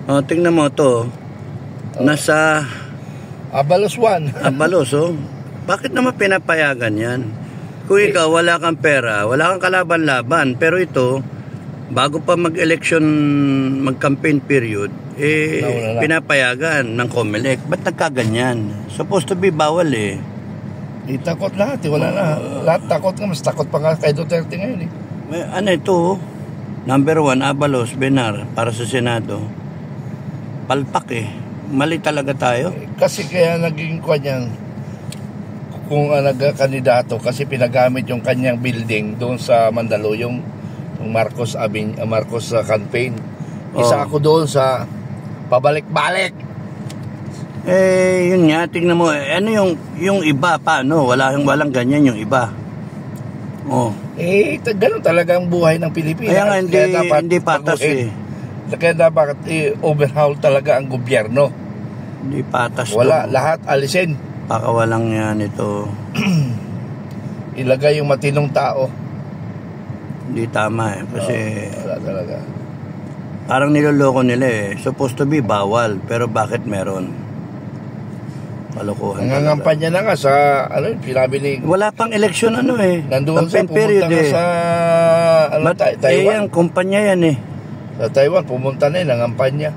O, tingnan mo to. Nasa Abalos 1. Abalos, oh. Bakit naman pinapayagan yan? Kung ikaw wala kang pera, wala kang kalaban-laban, pero ito, bago pa mag-election, mag-campaign period, pinapayagan ng COMELEC. Ba't nagkaganyan? Supposed to be bawal eh. Takot lahat eh, wala na. Lahat takot nga, mas takot pa nga kay Duterte ngayon eh. Ano ito? Number 1, Abalos, Benar, para sa Senado. Palpak eh. Mali talaga tayo. Kasi kaya naging kanyang kung nagkandidato kasi pinagamit yung kanyang building doon sa Mandaluyong, yung Marcos campaign. Isa ako doon sa pabalik-balik. Yun nga, tingnan mo, ano yung iba pa, no? Walang ganyan yung iba. Oh. Ganun talaga ang buhay ng Pilipinas. Kaya nga, hindi patas eh. Kaya dapat overhaul talaga ang gobyerno. Hindi patas. Wala, lahat alisin. Pakawalang yan ito. Ilagay yung matinong tao. Hindi tama eh. Kasi wala talaga. Parang niloloko nila eh. Supposed to be bawal. Pero bakit meron? Kalokohan. Nangangampanya na nga sa sinabi ni... Wala pang eleksyon nandoon sa pumunta nga sa Taiwan. Yan, kumpanya yan eh. Sa Taiwan, pumunta na nangangampanya.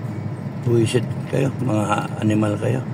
Buwisit kayo, mga animal kayo.